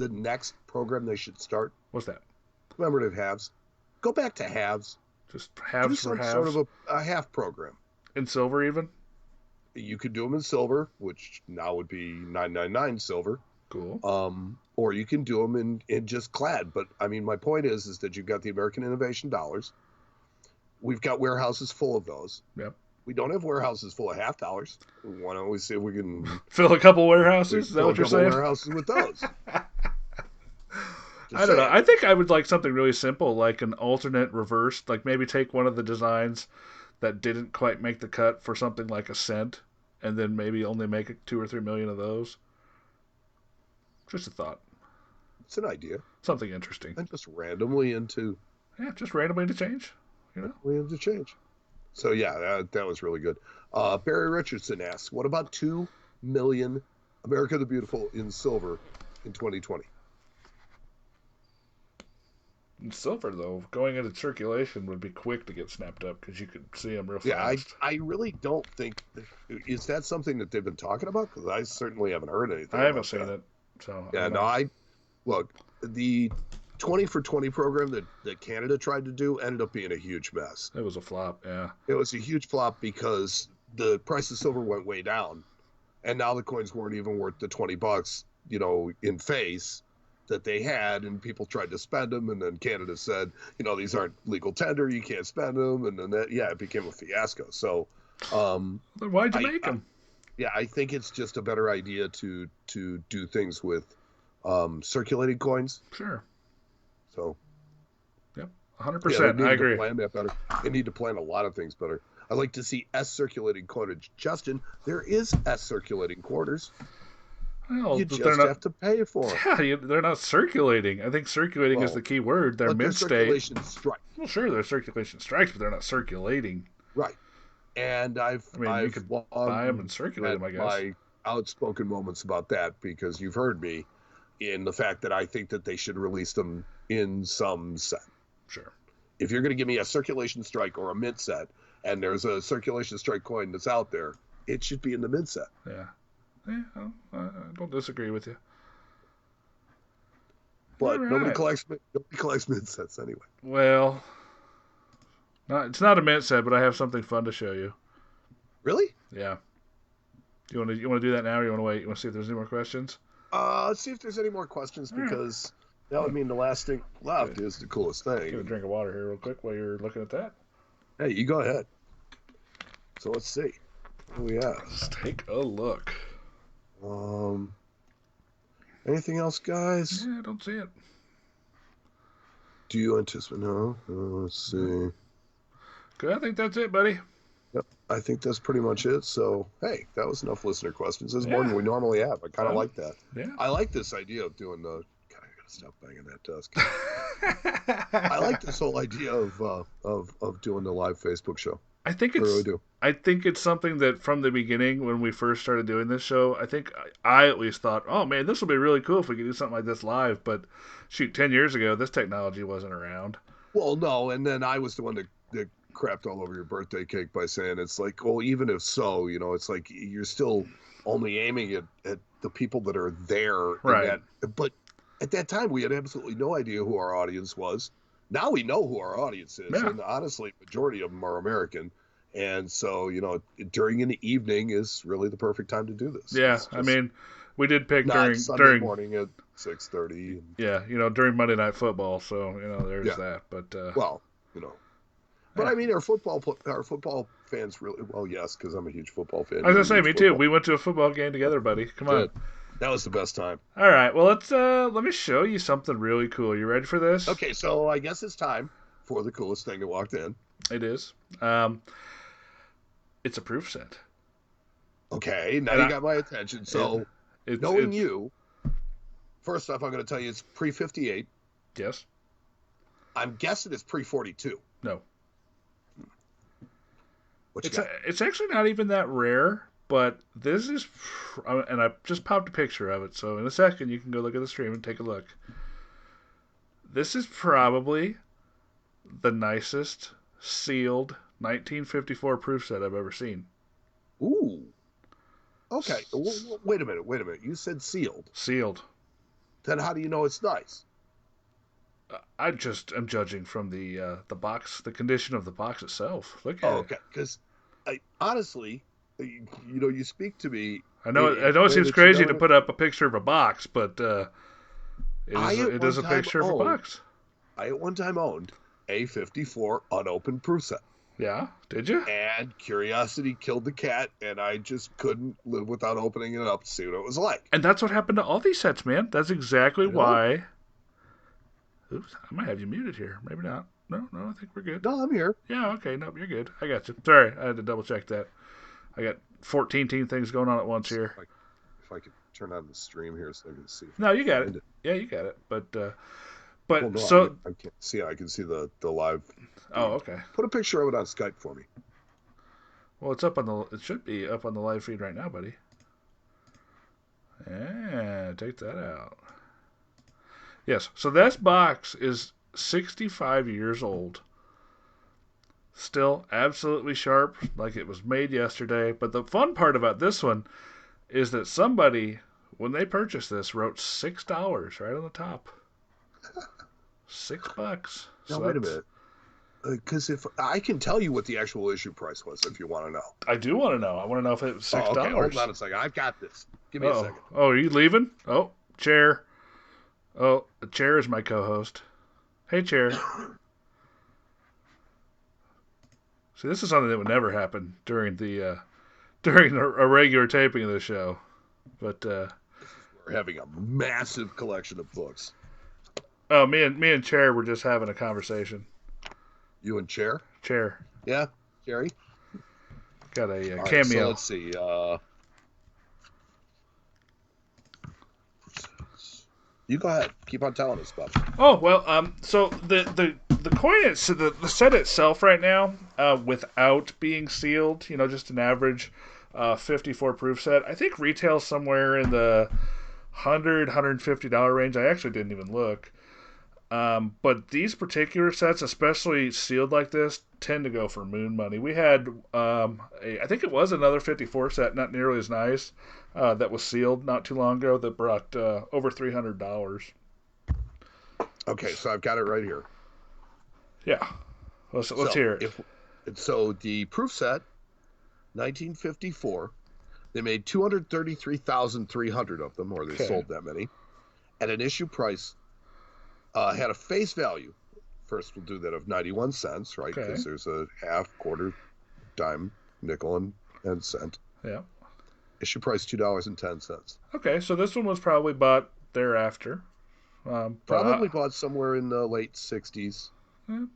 next program they should start? What's that? Commemorative halves. Go back to halves. Just Do halves for some halves sort of a half program. in silver even. You could do them in silver, which now would be 999 silver. Cool. Or you can do them in just clad. But I mean, my point is that you've got the American Innovation dollars. We've got warehouses full of those. Yep. We don't have warehouses full of half dollars. Why don't we see if we can Fill a couple warehouses. Is that fill a what you're couple saying? warehouses with those? I don't know. I think I would like something really simple, like an alternate reversed. Like maybe take one of the designs that didn't quite make the cut for something like a cent, and then maybe only make 2 or 3 million of those. Just a thought. It's an idea. Something interesting. And just randomly into just randomly to change. change. So yeah, that was really good. Barry Richardson asks, what about 2 million America the Beautiful in silver in 2020? In silver, though, going into circulation would be quick to get snapped up because you could see them real Yeah, fast. I really don't think. Is that something that they've been talking about? Because I certainly haven't heard anything. I haven't seen it. So yeah, no, look, the 20 for 20 program that Canada tried to do ended up being a huge mess. It was a flop, yeah. It was a huge flop because the price of silver went way down, and now the coins weren't even worth the $20, in face that they had, and people tried to spend them, and then Canada said, these aren't legal tender, you can't spend them, and then it became a fiasco. So, then why'd you make them? I think it's just a better idea to do things with circulating coins. Sure. So, yep, 100%. I agree. Plan that better. They need to plan a lot of things better. I'd like to see S circulating coinage. Justin, there is S circulating quarters. Well, you just have to pay for them. Yeah, they're not circulating. I think circulating is the key word. They're mint state. Circulation strike. Well, sure, they're circulation strikes, but they're not circulating. Right. And you could buy them and circulate them, I guess. My outspoken moments about that, because you've heard me in the fact that I think that they should release them in some set. Sure. If you're going to give me a circulation strike or a mint set, and there's a circulation strike coin that's out there, it should be in the mint set. Yeah. I don't disagree with you. But nobody collects mint sets anyway. Well, it's not a mint set, but I have something fun to show you. Really? Yeah. You want to do that now, or you want to wait? You want to see if there's any more questions? Let's see if there's any more questions, because that would mean the last thing left is the coolest thing. Give a drink of water here real quick while you're looking at that. Hey, you go ahead. So let's see. What do we have? Let's take a look. Anything else, guys? Yeah, I don't see it. Do you anticipate? No. Let's see. Good. I think that's it, buddy. Yep. I think that's pretty much it. So, hey, that was enough listener questions. There's more than we normally have. I kind of like that. Yeah. I like this idea of doing the. God, I gotta stop banging that desk. I like this whole idea of doing the live Facebook show. I think I really do. I think it's something that from the beginning, when we first started doing this show, I think I at least thought, oh man, this will be really cool if we could do something like this live. But shoot, 10 years ago, this technology wasn't around. Well, no, and then I was the one that crapped all over your birthday cake by saying it's like, well, even if so, it's like you're still only aiming at the people that are there. Right. But at that time, we had absolutely no idea who our audience was. Now we know who our audience is, and honestly, majority of them are American. And so, during an evening is really the perfect time to do this. Yeah, I mean, we did pick Sunday morning at 6:30. Yeah, during Monday Night Football, so there's that. But but I mean, our football fans really yes, because I'm a huge football fan. I was gonna say, me too. We went to a football game together, buddy. Come on. That was the best time. All right, well let me show you something really cool. You ready for this? Okay, so I guess it's time for the coolest thing that walked in. It is. It's a proof set. Okay, now you got my attention. So, knowing you, first off, I'm going to tell you it's pre-58. Yes. I'm guessing it's pre-42. No. It's actually not even that rare, but this is, and I just popped a picture of it, so in a second you can go look at the stream and take a look. This is probably the nicest sealed 1954 proof set I've ever seen. Ooh. Okay. Wait a minute. You said sealed. Sealed. Then how do you know it's nice? I just am judging from the box, the condition of the box itself. Look at it. Okay. Because honestly, you speak to me. I know it seems crazy to put up a picture of a box, but it is a picture of a box. I at one time owned a 54 unopened proof set. Yeah, did you? And curiosity killed the cat, and I just couldn't live without opening it up to see what it was like. And that's what happened to all these sets, man. That's exactly why. Oops, I might have you muted here. Maybe not. No, I think we're good. No, I'm here. Yeah, okay. Nope, you're good. I got you. Sorry, I had to double check that. I got 14 things going on at once here. If I could turn on the stream here so I can see. No, you got it. Yeah, you got it. But well, no, so I can't see it. I can see the live. Oh, okay. Put a picture of it on Skype for me. Well, it should be up on the live feed right now, buddy. Yeah, take that out. Yes, so this box is 65 years old. Still absolutely sharp, like it was made yesterday. But the fun part about this one is that somebody, when they purchased this, wrote $6 right on the top. $6. Now, wait a minute. Because if I can tell you what the actual issue price was, if you want to know. I do want to know. I want to know if it was $6. Okay, hold on a second. I've got this. Give me a second. Oh, are you leaving? Oh, Chair. Oh, the Chair is my co-host. Hey, Chair. See, this is something that would never happen during a regular taping of the show. But we're having a massive collection of books. Oh, me and Chair were just having a conversation. You and Chair? Chair. Yeah, Jerry. Got a All cameo. Right, so let's see. You go ahead. Keep on telling us about it. Oh well. So the coin, the set itself right now, without being sealed, just an average 54 proof set, I think retails somewhere in the $150 range. I actually didn't even look. But these particular sets, especially sealed like this, tend to go for moon money. We had, I think it was another 54 set, not nearly as nice, that was sealed not too long ago that brought over $300. Okay, so I've got it right here. Yeah. Let's hear it. So the proof set, 1954, they made 233,300 of them, or they sold that many, at an issue price. Had a face value. First, we'll do that of 91 cents, right? Because there's a half, quarter, dime, nickel, and cent. Yeah. Issue price $2.10. Okay, so this one was probably bought thereafter. Probably bought somewhere in the late 60s.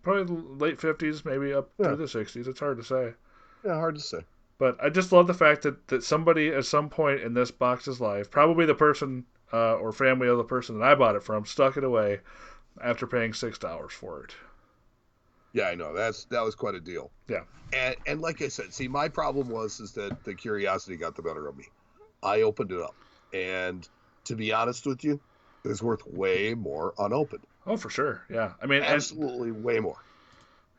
Probably late 50s, maybe up through the 60s. It's hard to say. Yeah, hard to say. But I just love the fact that somebody at some point in this box's life, probably the person or family of the person that I bought it from, stuck it away after paying $6 for it. Yeah, I know. That was quite a deal. Yeah. And like I said, see, my problem is that the curiosity got the better of me. I opened it up, and to be honest with you, it was worth way more unopened. Oh, for sure. Yeah. I mean, absolutely way more.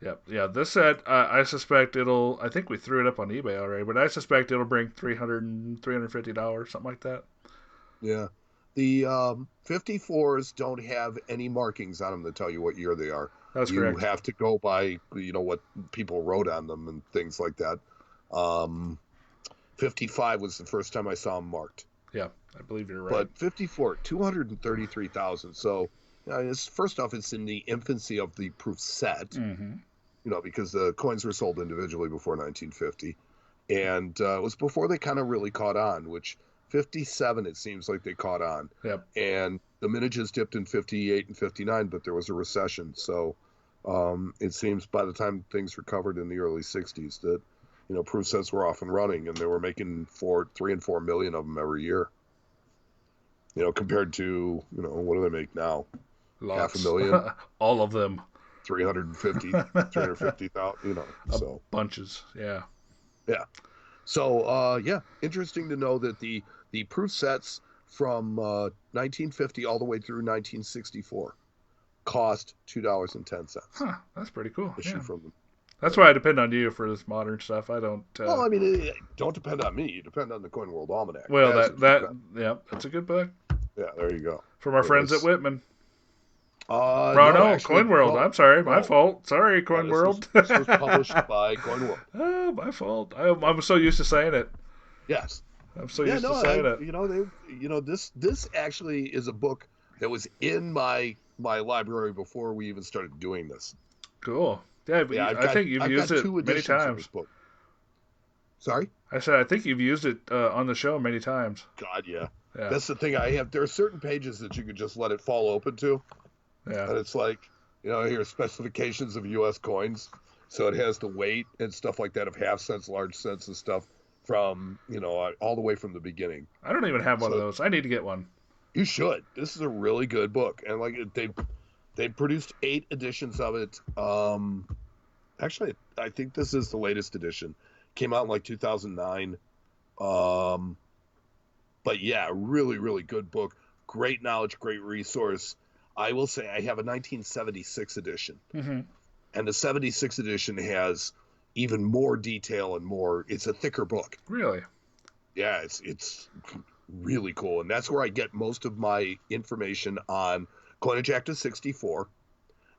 Yeah. This set, I suspect I think we threw it up on eBay already, but I suspect it'll bring $350, something like that. Yeah. The 54s don't have any markings on them that tell you what year they are. That's correct. You have to go by, what people wrote on them and things like that. 55 was the first time I saw them marked. Yeah, I believe you're right. But 54, 233,000. So, first off, it's in the infancy of the proof set. Mm-hmm. Because the coins were sold individually before 1950, and it was before they kind of really caught on. Which 57, it seems like they caught on. Yep. And the mintages dipped in 58 and 59, but there was a recession. So it seems by the time things recovered in the early 60s that, proof sets were off and running, and they were making 3 and 4 million of them every year. Compared to, what do they make now? Lots. 500,000? All of them. 350,000, so. Bunches, yeah. Yeah. So, interesting to know that the proof sets from 1950 all the way through 1964 cost $2.10. Huh, that's pretty cool. Issue from them. That's why I depend on you for this modern stuff. I don't. Well, I mean, don't depend on me. You depend on the Coin World Almanac. Well, that's a good book. Yeah, there you go. From our friends at Whitman. No, Coin World. I'm sorry, my fault. Sorry, Coin World. This was published by Coin World. Oh, my fault. I'm so used to saying it. Yes. I'm so used to saying it. This actually is a book that was in my library before we even started doing this. Cool. Yeah, I think you've used it many times. Sorry? I said I think you've used it on the show many times. God, yeah. That's the thing I have. There are certain pages that you could just let it fall open to. Yeah. And it's like, here specifications of U.S. coins. So it has the weight and stuff like that of half cents, large cents and stuff. from all the way from the beginning. I don't even have one of So those. I need to get one. you should. This is a really good book, and like they produced 8 editions of it. Actually, I think this is the latest edition. Came out in like 2009. But yeah, really, really good book. Great knowledge, great resource. I will say I have a 1976 edition, Mm-hmm. and the 76 edition has even more detail and more. It's a thicker book. Really? Yeah, it's really cool, and that's where I get most of my information on coinage act of 64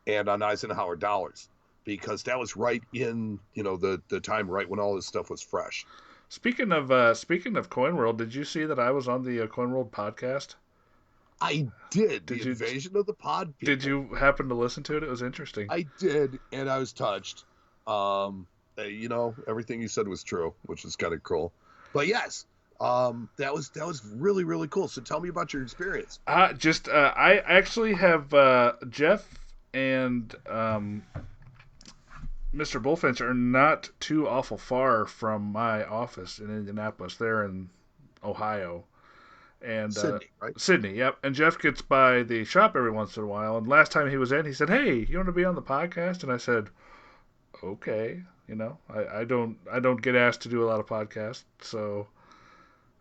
and on Eisenhower dollars, because that was right in the time right when all this stuff was fresh. Speaking of Coin World, did you see that I was on the Coin World podcast? I did. Did The you invasion of the pod people. did you happen to listen to it? It was interesting. I did, and I was touched. Everything you said was true, which is kind of cool. But yes, that was really, really cool. So tell me about your experience. I actually have Jeff and Mr. Bullfinch are not too awful far from my office in Indianapolis. They're in Ohio. And Sydney, right? Sydney, yep. And Jeff gets by the shop every once in a while. And last time he was in, he said, "Hey, you want to be on the podcast?" And I said, "Okay." I don't get asked to do a lot of podcasts, so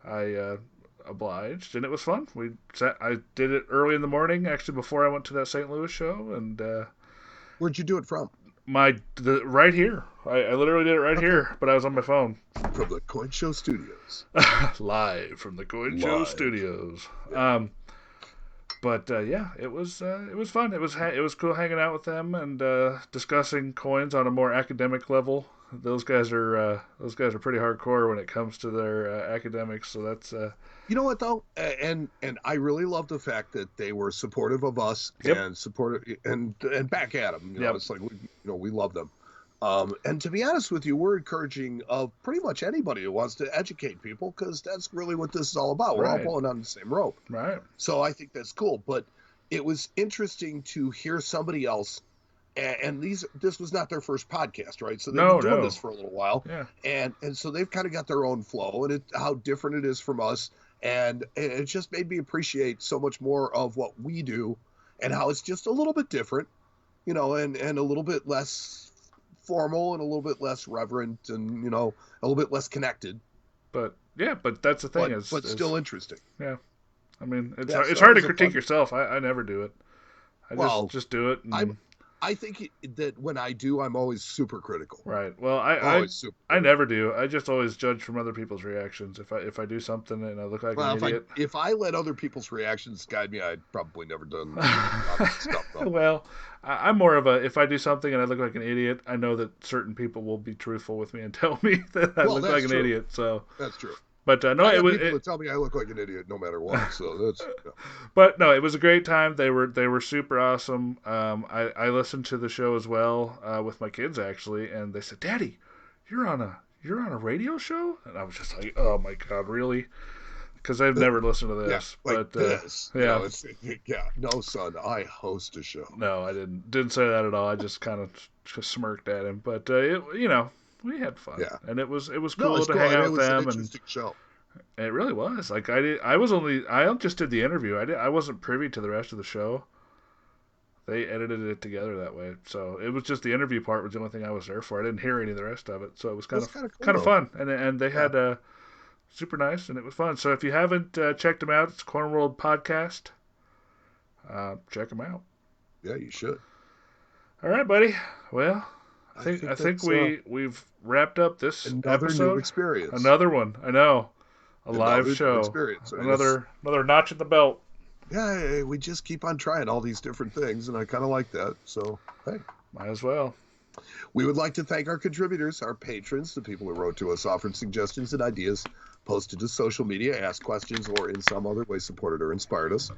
I obliged, and it was fun. I did it early in the morning, actually before I went to that St. Louis show, and Where'd you do it from? right here. I literally did it right here, but I was on my phone. From the Coin Show Studios. Live from the Coin Show Studios. Yeah. Yeah, it was fun. It was cool hanging out with them and discussing coins on a more academic level. Those guys are pretty hardcore when it comes to their academics. So that's You know what though, and I really love the fact that they were supportive of us Yep. and supportive and back at them. Yep. It's like we love them. And to be honest with you, we're encouraging of pretty much anybody who wants to educate people, because that's really what this is all about. We're all Right. pulling on the same rope. right. So I think that's cool. But it was interesting to hear somebody else, and this was not their first podcast, right? So they've No, been doing no. this for a little while, Yeah. and so they've kind of got their own flow, and how different it is from us, and it just made me appreciate so much more of what we do, and how it's just a little bit different, and a little bit less formal and a little bit less reverent, and a little bit less connected, But that's the thing but still interesting. yeah. I mean, it's Yeah, it's so hard it to was a critique fun- yourself. I never do it. I Well, just do it. And, I think that when I do, I'm always super critical. right. Well, Always super. I never do. I just always judge from other people's reactions. If I do something and I look like Well, an idiot. if I let other people's reactions guide me, I'd probably never done honest stuff. Though. Well, I'm more of a, if I do something and I look like an idiot, I know that certain people will be truthful with me and tell me that I Well, look that's like an true. idiot. So, That's true. but no, I it got was. people that tell me I look like an idiot no matter what. So that's. But no, it was a great time. They were super awesome. I listened to the show as well with my kids actually, and they said, "Daddy, you're on a radio show?" And I was just like, "Oh my god, really?" Because I've never listened to Yeah, this. like but this. yeah. No, son, I host a show. No, I didn't say that at all. I just kind of just smirked at him. But we had fun. Yeah. And it was No, cool it's to cool. hang and out it with was an them, and interesting show. it really was. Like I just did the interview. I wasn't privy to the rest of the show. They edited it together that way, so it was just the interview part was the only thing I was there for. I didn't hear any of the rest of it, so it was kind That's kinda cool, of though. fun. And they had super nice, and it was fun. So if you haven't checked them out, it's Corn World Podcast. Check them out. Yeah, you should. All right, buddy. Well, I think that's, we've wrapped up this another episode. new experience. Another one. I know. Another Live new show. experience. I mean, Another notch in the belt. Yeah, we just keep on trying all these different things, and I kind of like that. So, hey. Might as well. We would like to thank our contributors, our patrons, the people who wrote to us, offered suggestions and ideas, posted to social media, asked questions, or in some other way supported or inspired us.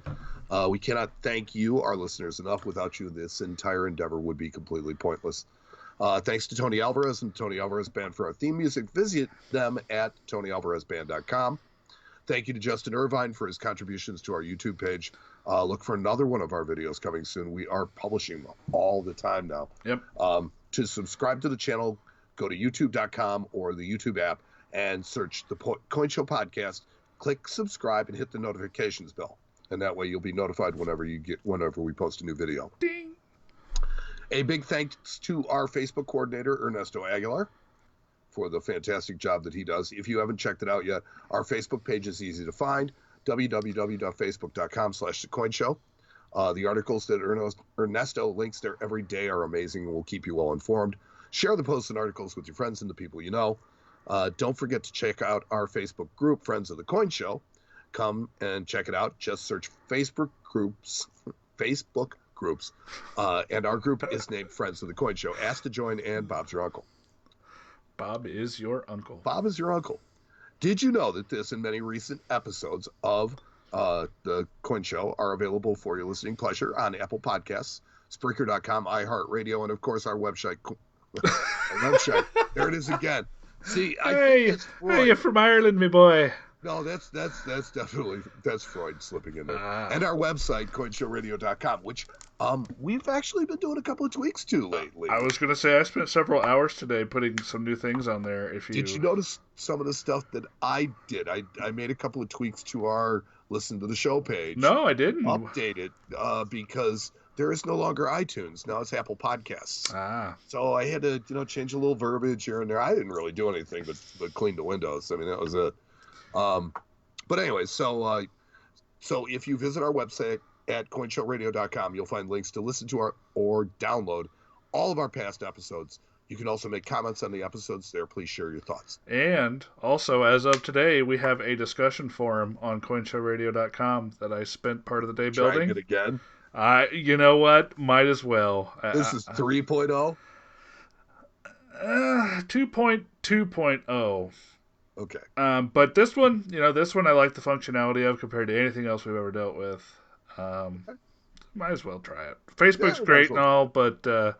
We cannot thank you, our listeners, enough. Without you, this entire endeavor would be completely pointless. Thanks to Tony Alvarez and Tony Alvarez Band for our theme music. Visit them at TonyAlvarezBand.com. Thank you to Justin Irvine for his contributions to our YouTube page. Look for another one of our videos coming soon. We are publishing them all the time now. Yep. To subscribe to the channel, go to youtube.com or the YouTube app and search the Coin Show podcast. Click subscribe and hit the notifications bell, and that way you'll be notified whenever we post a new video. Ding. A big thanks to our Facebook coordinator Ernesto Aguilar for the fantastic job that he does. If you haven't checked it out yet, our Facebook page is easy to find: www.facebook.com/thecoinshow. The articles that Ernesto links there every day are amazing and will keep you well informed. Share the posts and articles with your friends and the people you know. Don't forget to check out our Facebook group, Friends of the Coin Show. Come and check it out. Just search Facebook groups, and our group is named Friends of the Coin Show. Ask to join, and Bob's your uncle. Bob is your uncle. Bob is your uncle. Did you know that this and many recent episodes of the Coin Show are available for your listening pleasure on Apple Podcasts, Spreaker.com, iHeartRadio, and of course our website. There it is again. See, Hey, you're from Ireland, me boy. No, that's definitely Freud slipping in there. And our website, coinshowradio.com, which we've actually been doing a couple of tweaks to lately. I was going to say I spent several hours today putting some new things on there. Did you notice some of the stuff that I did? I made a couple of tweaks to our Listen to the Show page. No, I didn't. Update it because there is no longer iTunes. Now it's Apple Podcasts. So I had to, change a little verbiage here and there. I didn't really do anything but clean the windows. I mean, that was it. But anyway, so if you visit our website at coinshowradio.com, you'll find links to listen to or download all of our past episodes. You can also make comments on the episodes there. Please share your thoughts. And also, as of today, we have a discussion forum on coinshowradio.com that I spent part of the day building. Trying it again? You know what? Might as well. This is 3.0? 2.2.0. Okay. But this one I like the functionality of compared to anything else we've ever dealt with. Might as well try it. Facebook's great and all, but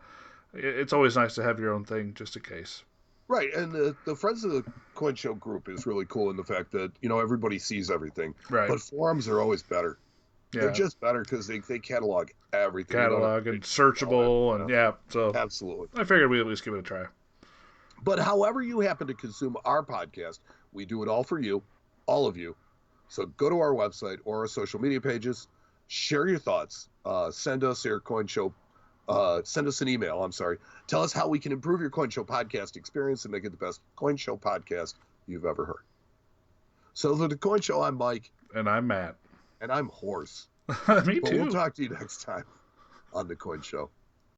it's always nice to have your own thing just in case. Right, and the Friends of the Coin Show group is really cool in the fact that, everybody sees everything. Right. But forums are always better. Yeah. They're just better because they catalog everything. And searchable, and so absolutely. I figured we'd at least give it a try. But however you happen to consume our podcast, we do it all for you, all of you. So go to our website or our social media pages, share your thoughts, send us an email, Tell us how we can improve your Coin Show podcast experience and make it the best Coin Show podcast you've ever heard. So for the Coin Show, I'm Mike. And I'm Matt. And I'm hoarse. Me too. But we'll talk to you next time on the Coin Show.